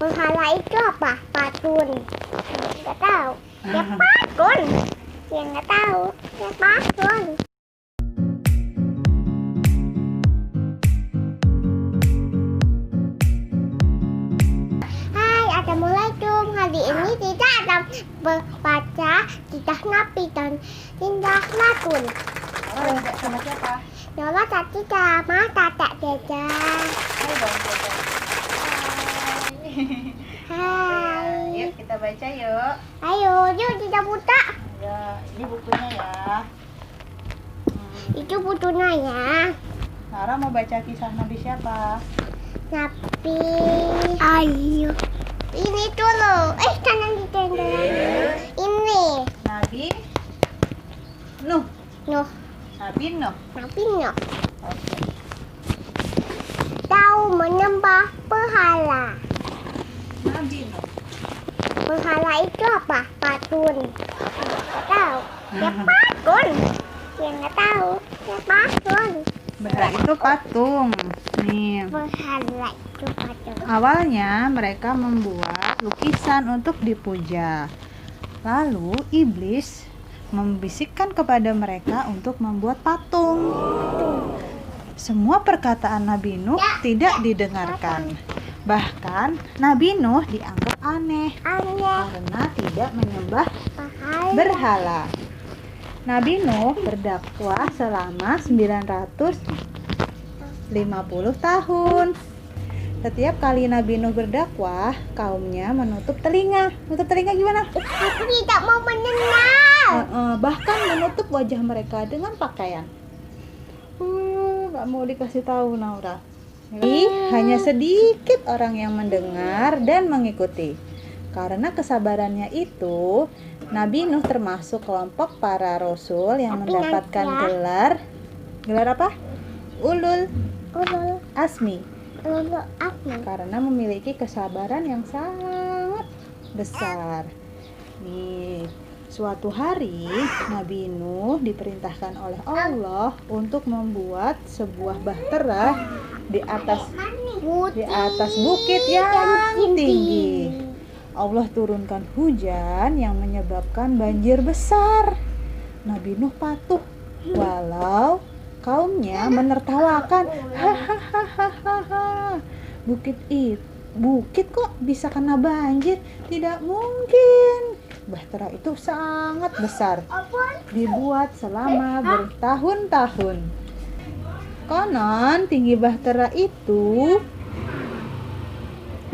Berhala itu apa? Patung. Nggak tahu. Ya patung. Ya nggak tahu. Ya patung. Hai, assalamualaikum. Hari ini kita akan membaca kisah Nabi dan tindak Lakun. Sama siapa? Nyola tadi sama kakak Gajah. Ayo dong, Jaja. Hai. Yuk kita baca yuk. Ayo, yuk kita buka. Ya, ini bukunya ya. Itu butuhnya ya. Nara mau baca kisah Nabi siapa? Nabi. Ayo. Ini dulu. Jangan ditendang. Ini. Nabi Nuh. Nuh. Nabi Nuh. Nabi Nuh. Oke. Tahu menyembah berhala. Nabi Nuh. Berhala itu apa? Patung. Nggak tahu. Ya patung. Ya nggak tahu. Ya patung. Berhala itu patung. Nih. Berhala itu patung. Awalnya mereka membuat lukisan untuk dipuja. Lalu iblis membisikkan kepada mereka untuk membuat patung. Semua perkataan Nabi Nuh tidak didengarkan. Bahkan Nabi Nuh dianggap aneh karena tidak menyembah berhala. Nabi Nuh berdakwah selama 950 tahun. Setiap kali Nabi Nuh berdakwah, kaumnya menutup telinga. Menutup telinga gimana? Aku tidak mau mendengar. Bahkan menutup wajah mereka dengan pakaian. Gak mau dikasih tahu, Naura. Jadi hanya sedikit orang yang mendengar dan mengikuti. Karena kesabarannya itu, Nabi Nuh termasuk kelompok para rasul yang mendapatkan gelar apa? Ulul Azmi. Karena memiliki kesabaran yang sangat besar. Nih, suatu hari Nabi Nuh diperintahkan oleh Allah untuk membuat sebuah bahtera di atas bukit yang tinggi. Allah turunkan hujan yang menyebabkan banjir besar. Nabi Nuh patuh walau kaumnya menertawakan. Hahaha. Bukit kok bisa kena banjir? Tidak mungkin. Bahtera itu sangat besar, dibuat selama bertahun-tahun. Konon tinggi bahtera itu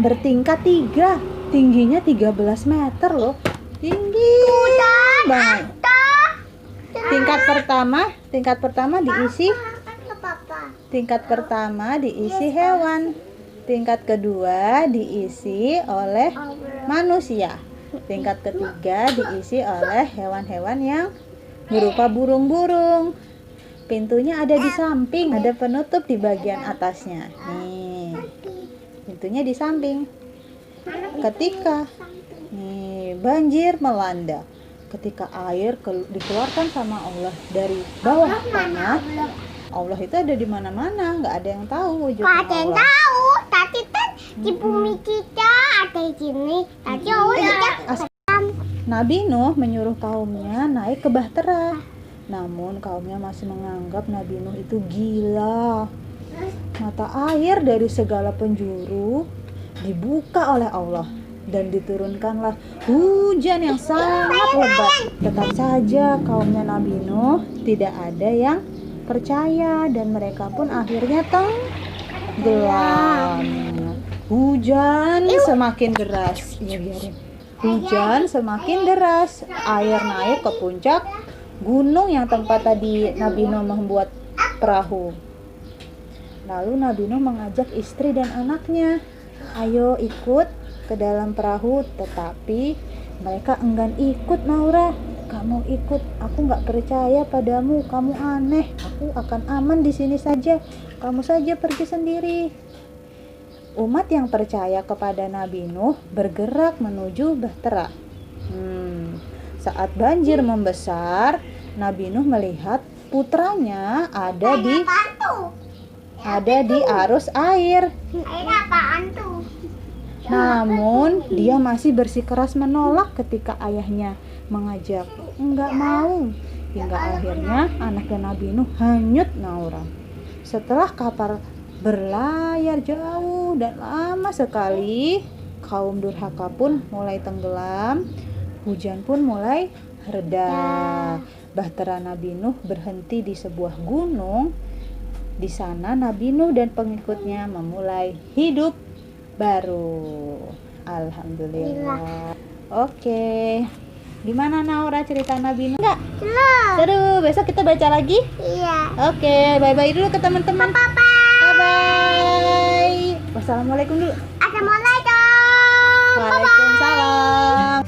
bertingkat 3, tingginya 13 meter loh, tinggi banget. Tingkat pertama diisi hewan, tingkat kedua diisi oleh manusia, tingkat ketiga diisi oleh hewan-hewan yang berupa burung-burung. Pintunya ada di samping, ada penutup di bagian atasnya. Nih, pintunya di samping. Ketika banjir melanda, ketika air dikeluarkan sama Allah dari bawah tanah, Allah itu ada di mana-mana, nggak ada yang tahu wujudnya Allah. Ada yang tahu, tadi kan di bumi kita ada di sini. Tadi Allah Nabi Nuh menyuruh kaumnya naik ke bahtera. Namun kaumnya masih menganggap Nabi Nuh itu gila. Mata air dari segala penjuru dibuka oleh Allah dan diturunkanlah hujan yang sangat lebat. Tetap saja kaumnya Nabi Nuh tidak ada yang percaya dan mereka pun akhirnya tenggelam. Hujan semakin deras. Hujan semakin deras. Air naik ke puncak gunung yang tempat tadi Nabi Nuh membuat perahu. Lalu Nabi Nuh mengajak istri dan anaknya, ayo ikut ke dalam perahu, tetapi mereka enggan ikut. Naura, gak mau ikut, aku gak percaya padamu, kamu aneh, aku akan aman di sini saja, kamu saja pergi sendiri. Umat yang percaya kepada Nabi Nuh bergerak menuju bahtera. Saat banjir membesar, Nabi Nuh melihat putranya ada di arus air. Air apaan tuh? Namun dia masih bersikeras menolak ketika ayahnya mengajak. Enggak mau. Hingga akhirnya anaknya Nabi Nuh hanyut Naura. Setelah kapal berlayar jauh dan lama sekali, kaum durhaka pun mulai tenggelam, hujan pun mulai reda. Bahtera Nabi Nuh berhenti di sebuah gunung. Di sana Nabi Nuh dan pengikutnya memulai hidup baru. Alhamdulillah. Oke. Gimana Naura cerita Nabi Nuh? Enggak? Seru. Besok kita baca lagi? Iya. Oke, bye-bye dulu ke teman-teman. Bye-bye. Wassalamualaikum dulu. Assalamualaikum. Waalaikumsalam.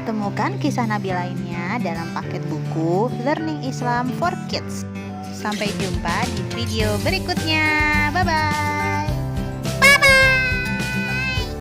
Temukan kisah Nabi lainnya dalam paket buku Learning Islam for Kids. Sampai jumpa di video berikutnya. Bye-bye.